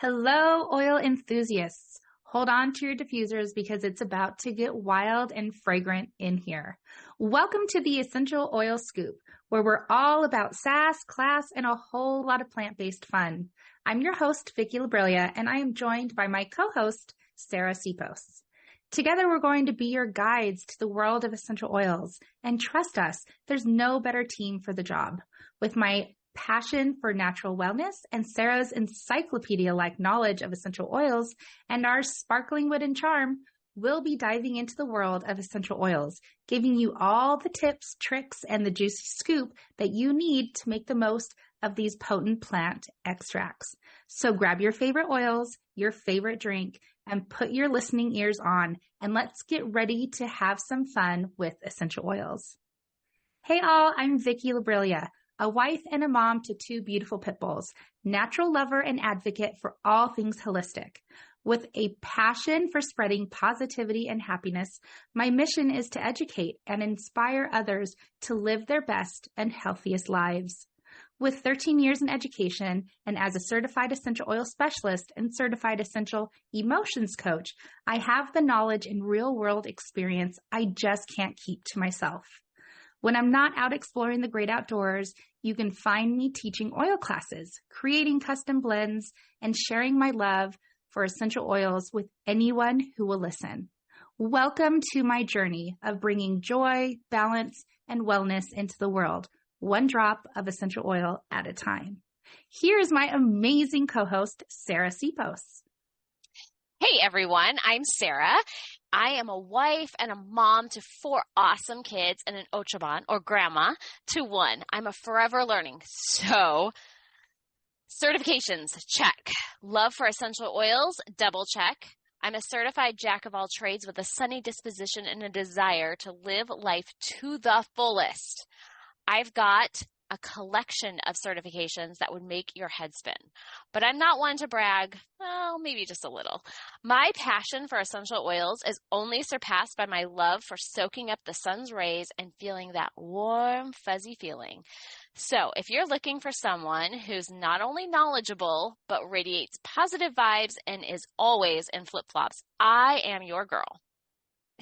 Hello, oil enthusiasts. Hold on to your diffusers because it's about to get wild and fragrant in here. Welcome to the Essential Oil Scoop, where we're all about sass, class, and a whole lot of plant-based fun. I'm your host, Vicki and I am joined by my co-host, Sarah Sipos. Together, we're going to be your guides to the world of essential oils. And trust us, there's no better team for the job. With my passion for natural wellness and Sarah's encyclopedia-like knowledge of essential oils and our sparkling wit and charm, we'll be diving into the world of essential oils, giving you all the tips, tricks, and the juicy scoop that you need to make the most of these potent plant extracts. So grab your favorite oils, your favorite drink, and put your listening ears on, and let's get ready to have some fun with essential oils. Hey all, I'm Vicki a wife and a mom to two beautiful pit bulls, natural lover and advocate for all things holistic. With a passion for spreading positivity and happiness, my mission is to educate and inspire others to live their best and healthiest lives. With 13 years in education and as a certified essential oil specialist and certified essential emotions coach, I have the knowledge and real-world experience I just can't keep to myself. When I'm not out exploring the great outdoors, you can find me teaching oil classes, creating custom blends, and sharing my love for essential oils with anyone who will listen. Welcome to my journey of bringing joy, balance, and wellness into the world, one drop of essential oil at a time. Here's my amazing co-host, Sarah Sipos. Hey everyone, I'm Sarah. I am a wife and a mom to 4 awesome kids and an ochaban, or grandma, to 1. I'm a forever learning. So, certifications, check. Love for essential oils, double check. I'm a certified jack of all trades with a sunny disposition and a desire to live life to the fullest. I've got a collection of certifications that would make your head spin. But I'm not one to brag, well, maybe just a little. My passion for essential oils is only surpassed by my love for soaking up the sun's rays and feeling that warm, fuzzy feeling. So if you're looking for someone who's not only knowledgeable, but radiates positive vibes and is always in flip-flops, I am your girl.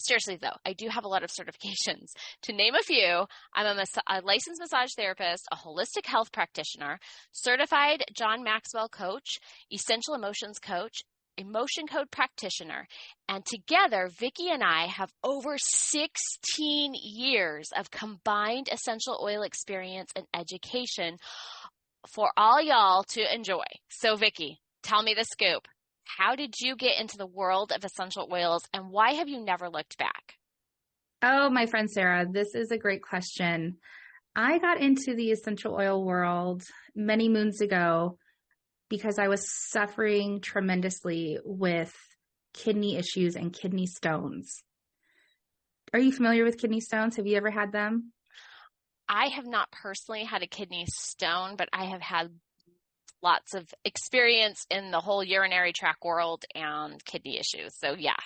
Seriously, though, I do have a lot of certifications. To name a few, I'm a licensed massage therapist, a holistic health practitioner, certified John Maxwell coach, essential emotions coach, emotion code practitioner, and together, Vicki and I have over 16 years of combined essential oil experience and education for all y'all to enjoy. So, Vicki, tell me the scoop. How did you get into the world of essential oils, and why have you never looked back? Oh, my friend Sarah, this is a great question. I got into the essential oil world many moons ago because I was suffering tremendously with kidney issues and kidney stones. Are you familiar with kidney stones? Have you ever had them? I have not personally had a kidney stone, but I have had lots of experience in the whole urinary tract world and kidney issues. So yes.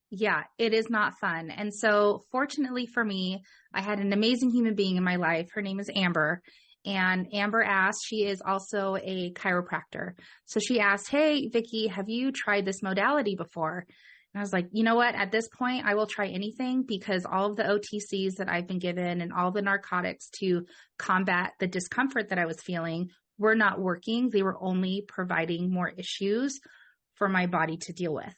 Yeah, it is not fun. And so fortunately for me, I had an amazing human being in my life. Her name is Amber. And Amber asked, she is also a chiropractor. So she asked, hey, Vicki, have you tried this modality before? And I was like, you know what? At this point, I will try anything because all of the OTCs that I've been given and all the narcotics to combat the discomfort that I was feeling were not working. They were only providing more issues for my body to deal with.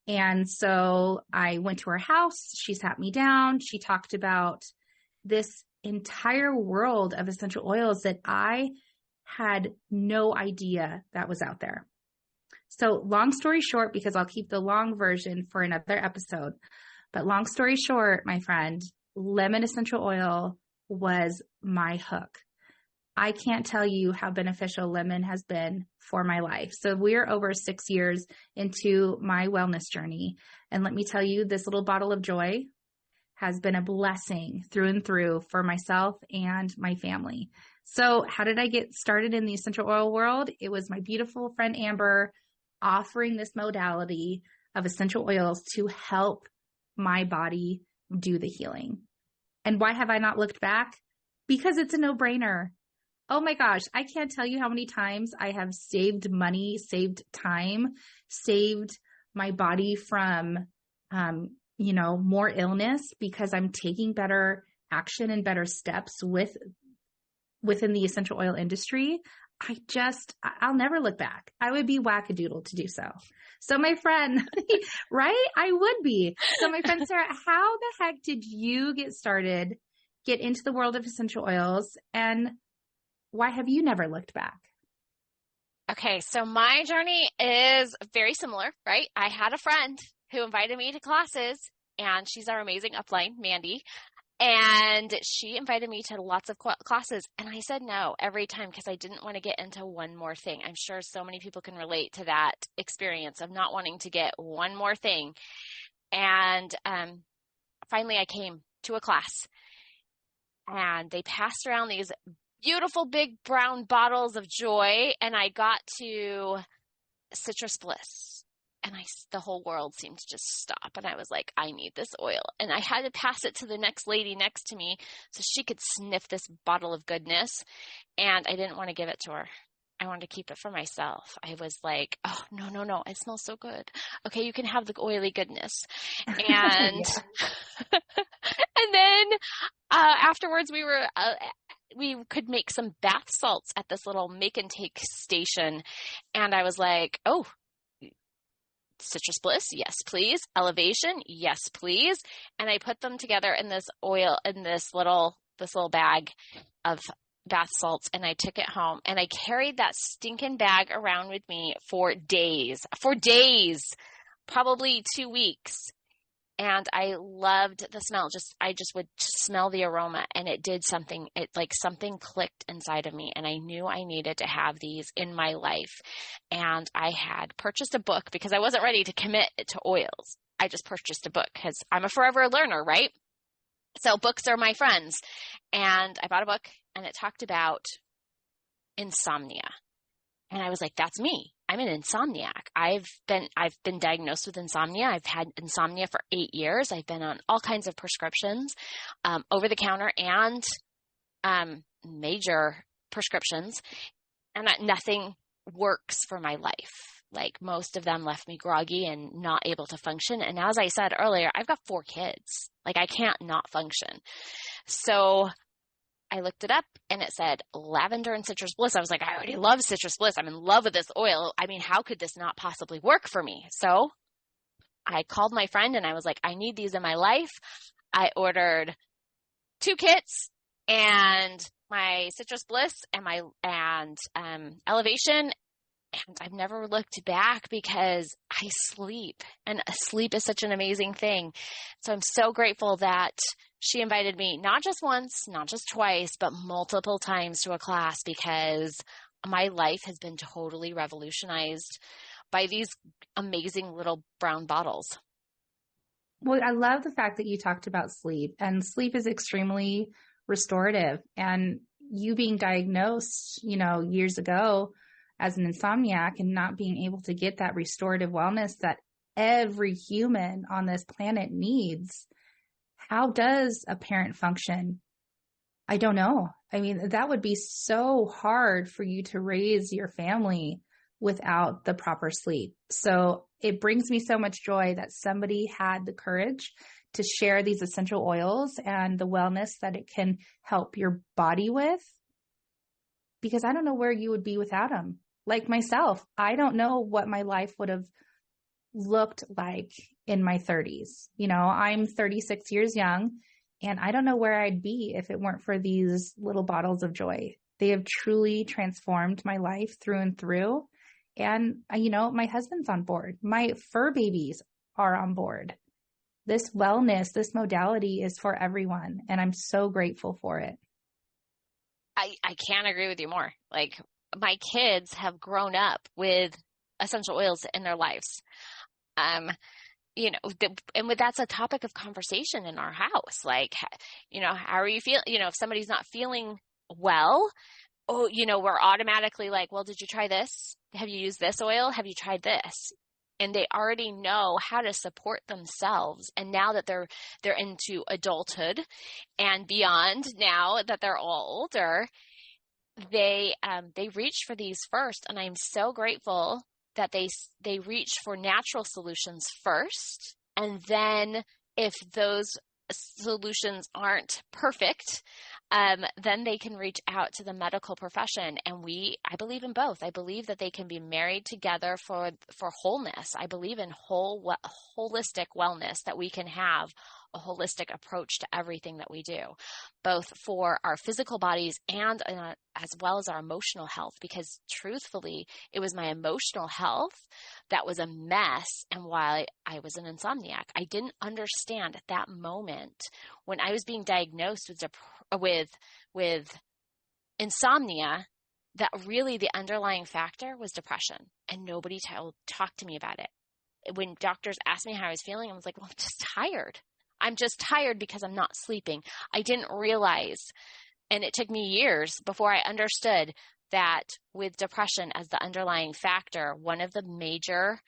And so I went to her house. She sat me down. She talked about this entire world of essential oils that I had no idea that was out there. So long story short, because I'll keep the long version for another episode, but long story short, my friend, lemon essential oil was my hook. I can't tell you how beneficial lemon has been for my life. So we're over 6 years into my wellness journey. And let me tell you, this little bottle of joy has been a blessing through and through for myself and my family. So how did I get started in the essential oil world? It was my beautiful friend Amber offering this modality of essential oils to help my body do the healing. And why have I not looked back? Because it's a no-brainer. Oh my gosh, I can't tell you how many times I have saved money, saved time, saved my body from, more illness because I'm taking better action and better steps within the essential oil industry. I'll never look back. I would be wackadoodle to do so. So my friend, right? I would be. So my friend, Sarah, how the heck did you get into the world of essential oils, and why have you never looked back? Okay, so my journey is very similar, right? I had a friend who invited me to classes, and she's our amazing upline, Mandy. And she invited me to lots of classes, and I said no every time because I didn't want to get into one more thing. I'm sure so many people can relate to that experience of not wanting to get one more thing. And finally I came to a class, and they passed around these beautiful big brown bottles of joy, and I got to citrus bliss. And the whole world seemed to just stop. And I was like, I need this oil. And I had to pass it to the next lady next to me so she could sniff this bottle of goodness. And I didn't want to give it to her. I wanted to keep it for myself. I was like, oh, no. It smells so good. Okay, you can have the oily goodness. And, and then afterwards we could make some bath salts at this little make and take station. And I was like, oh, citrus bliss, yes, please. Elevation, yes, please. And I put them together in this oil, in this little bag of bath salts, and I took it home, and I carried that stinking bag around with me for days, probably 2 weeks. And I loved the smell. I just would smell the aroma, and it did something. It something clicked inside of me, and I knew I needed to have these in my life. And I had purchased a book because I wasn't ready to commit to oils. I just purchased a book because I'm a forever learner, right? So books are my friends. And I bought a book, and it talked about insomnia. And I was like, that's me. I'm an insomniac. I've been diagnosed with insomnia. I've had insomnia for 8 years. I've been on all kinds of prescriptions, over the counter and major prescriptions, and nothing works for my life. Like, most of them left me groggy and not able to function. And as I said earlier, I've got 4 kids. Like, I can't not function. So I looked it up, and it said lavender and citrus bliss. I was like, I already love citrus bliss. I'm in love with this oil. I mean, how could this not possibly work for me? So I called my friend, and I was like, I need these in my life. I ordered 2 kits, and my citrus bliss and elevation. And I've never looked back because I sleep, and sleep is such an amazing thing. So I'm so grateful that she invited me not just once, not just twice, but multiple times to a class, because my life has been totally revolutionized by these amazing little brown bottles. Well, I love the fact that you talked about sleep, and sleep is extremely restorative. And you being diagnosed, years ago as an insomniac and not being able to get that restorative wellness that every human on this planet needs. How does a parent function? I don't know. I mean, that would be so hard for you to raise your family without the proper sleep. So it brings me so much joy that somebody had the courage to share these essential oils and the wellness that it can help your body with, because I don't know where you would be without them. Like myself, I don't know what my life would have looked like in my 30s. I'm 36 years young, and I don't know where I'd be if it weren't for these little bottles of joy. They have truly transformed my life through and through. And, my husband's on board. My fur babies are on board. This wellness, this modality is for everyone, and I'm so grateful for it. I can't agree with you more. Like, my kids have grown up with essential oils in their lives. And that's a topic of conversation in our house. Like, how are you feeling? If somebody's not feeling well, we're automatically like, well, did you try this? Have you used this oil? Have you tried this? And they already know how to support themselves. And now that they're into adulthood and beyond, now that they're all older, they reached for these first, and I'm so grateful that they reached for natural solutions first, and then if those solutions aren't perfect, then they can reach out to the medical profession. And I believe in both. I believe that they can be married together for wholeness. I believe in holistic wellness, that we can have a holistic approach to everything that we do, both for our physical bodies and as well as our emotional health, because truthfully, it was my emotional health that was a mess, and why I was an insomniac. I didn't understand at that moment when I was being diagnosed with insomnia, that really the underlying factor was depression, and nobody talked to me about it. When doctors asked me how I was feeling, I was like, well, I'm just tired. I'm just tired because I'm not sleeping. I didn't realize, and it took me years before I understood that with depression as the underlying factor, one of the major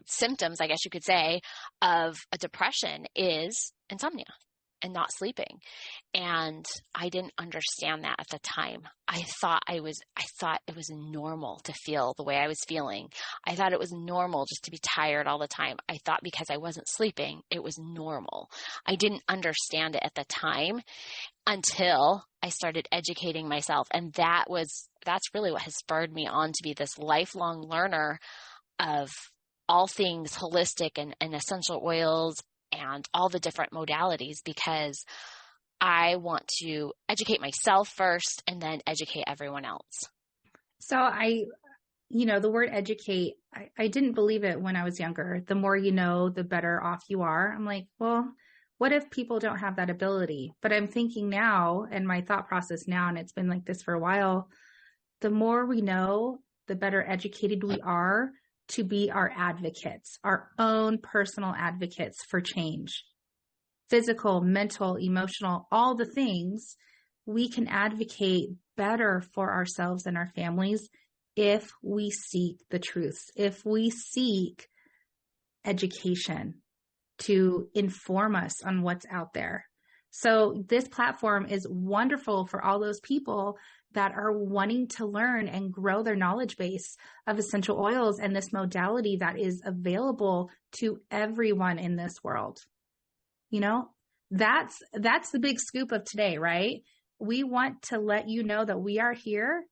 symptoms, I guess you could say, of a depression is insomnia and not sleeping. And I didn't understand that at the time. I thought it was normal to feel the way I was feeling. I thought it was normal just to be tired all the time. I thought because I wasn't sleeping, it was normal. I didn't understand it at the time until I started educating myself. And that's really what has spurred me on to be this lifelong learner of all things holistic and essential oils and all the different modalities, because I want to educate myself first and then educate everyone else. So the word educate, I didn't believe it when I was younger. The more you know, the better off you are. I'm like, well, what if people don't have that ability? But I'm thinking now, and my thought process now, and it's been like this for a while, the more we know, the better educated we are to be our advocates, our own personal advocates for change. Physical, mental, emotional, all the things, we can advocate better for ourselves and our families if we seek the truths, if we seek education to inform us on what's out there. So this platform is wonderful for all those people that are wanting to learn and grow their knowledge base of essential oils and this modality that is available to everyone in this world. That's the big scoop of today, right? We want to let you know that we are here,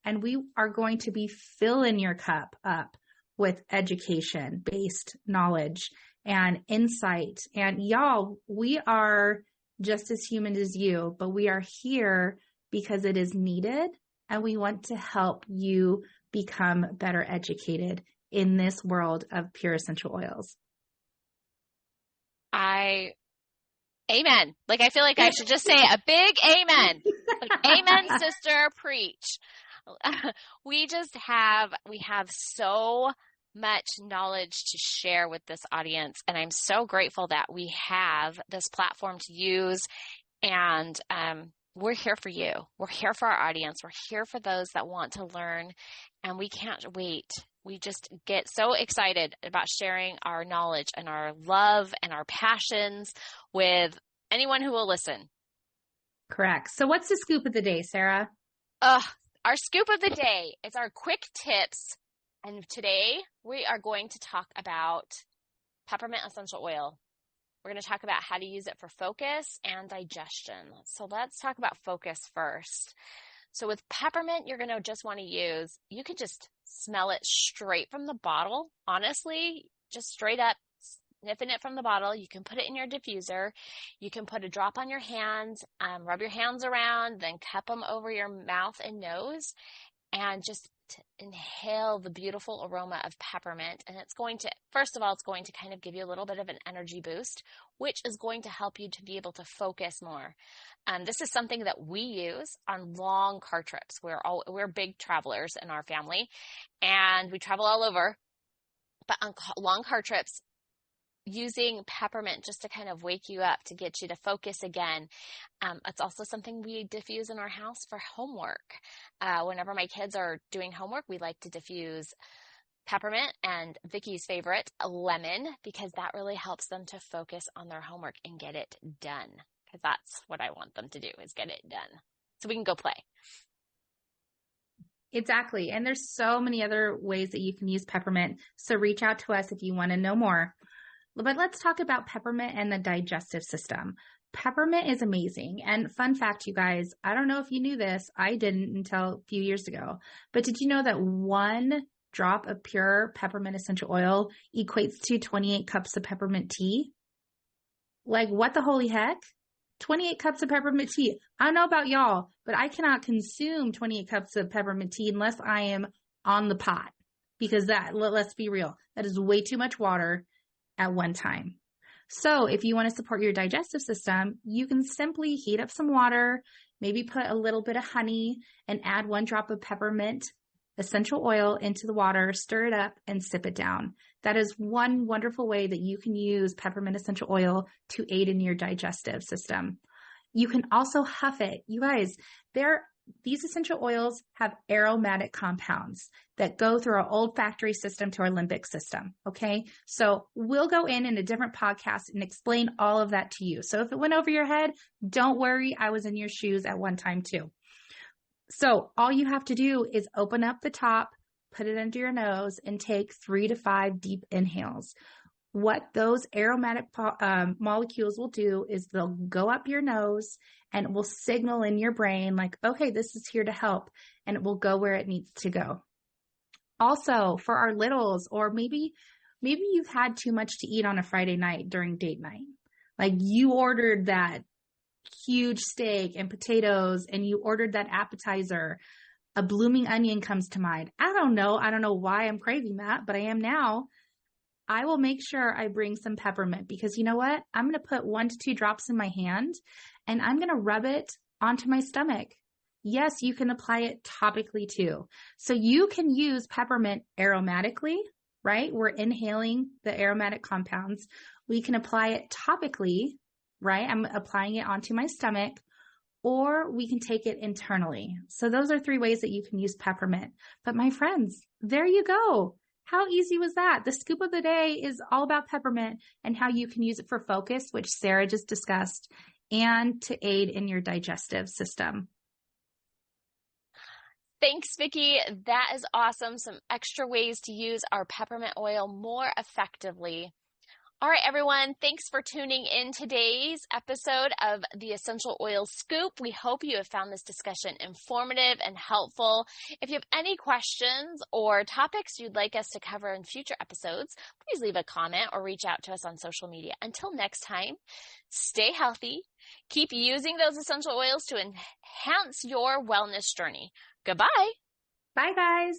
and we are going to be filling your cup up with education-based knowledge and insight. And y'all, we are just as human as you, but we are here because it is needed, and we want to help you become better educated in this world of pure essential oils. Amen. Like, I feel like I should just say a big amen. Like, amen, sister, preach. We have so much knowledge to share with this audience, and I'm so grateful that we have this platform to use. And we're here for you. We're here for our audience. We're here for those that want to learn, and we can't wait. We just get so excited about sharing our knowledge and our love and our passions with anyone who will listen. Correct. So what's the scoop of the day, Sarah? Our scoop of the day is our quick tips. And today we are going to talk about peppermint essential oil. We're going to talk about how to use it for focus and digestion. So let's talk about focus first. So with peppermint, you're going to just want to you could just smell it straight from the bottle. Honestly, just straight up sniffing it from the bottle. You can put it in your diffuser. You can put a drop on your hands, rub your hands around, then cup them over your mouth and nose, and just inhale the beautiful aroma of peppermint. And first of all, it's going to kind of give you a little bit of an energy boost, which is going to help you to be able to focus more. This is something that we use on long car trips. We're big travelers in our family, and we travel all over. But on long car trips, using peppermint just to kind of wake you up, to get you to focus again. It's also something we diffuse in our house for homework. Whenever my kids are doing homework, we like to diffuse peppermint and Vicki's favorite, lemon, because that really helps them to focus on their homework and get it done. Because that's what I want them to do, is get it done. so we can go play. Exactly. And there's so many other ways that you can use peppermint. So reach out to us if you want to know more. But let's talk about peppermint and the digestive system. Peppermint is amazing. And fun fact, you guys, I don't know if you knew this. I didn't until a few years ago. But did you know that 1 drop of pure peppermint essential oil equates to 28 cups of peppermint tea? Like, what the holy heck? 28 cups of peppermint tea. I don't know about y'all, but I cannot consume 28 cups of peppermint tea unless I am on the pot, because let's be real, that is way too much water at one time. So if you want to support your digestive system, you can simply heat up some water, maybe put a little bit of honey and add 1 drop of peppermint essential oil into the water, stir it up and sip it down. That is one wonderful way that you can use peppermint essential oil to aid in your digestive system. You can also huff it. You guys, these essential oils have aromatic compounds that go through our olfactory system to our limbic system. Okay. So we'll go in a different podcast and explain all of that to you. So if it went over your head, don't worry. I was in your shoes at one time too. So all you have to do is open up the top, put it under your nose, and take 3 to 5 deep inhales. What those aromatic molecules will do is they'll go up your nose and it will signal in your brain like, okay, this is here to help, and it will go where it needs to go. Also, for our littles, or maybe you've had too much to eat on a Friday night during date night. Like you ordered that huge steak and potatoes and you ordered that appetizer. A blooming onion comes to mind. I don't know why I'm craving that, but I am now. I will make sure I bring some peppermint, because you know what? I'm going to put 1 to 2 drops in my hand and I'm going to rub it onto my stomach. Yes, you can apply it topically too. So you can use peppermint aromatically, right? We're inhaling the aromatic compounds. We can apply it topically, right? I'm applying it onto my stomach, or we can take it internally. So those are 3 ways that you can use peppermint. But my friends, there you go. How easy was that? The scoop of the day is all about peppermint and how you can use it for focus, which Sarah just discussed, and to aid in your digestive system. Thanks, Vicki. That is awesome. Some extra ways to use our peppermint oil more effectively. All right, everyone. Thanks for tuning in today's episode of the Essential Oil Scoop. We hope you have found this discussion informative and helpful. If you have any questions or topics you'd like us to cover in future episodes, please leave a comment or reach out to us on social media. Until next time, stay healthy. Keep using those essential oils to enhance your wellness journey. Goodbye. Bye, guys.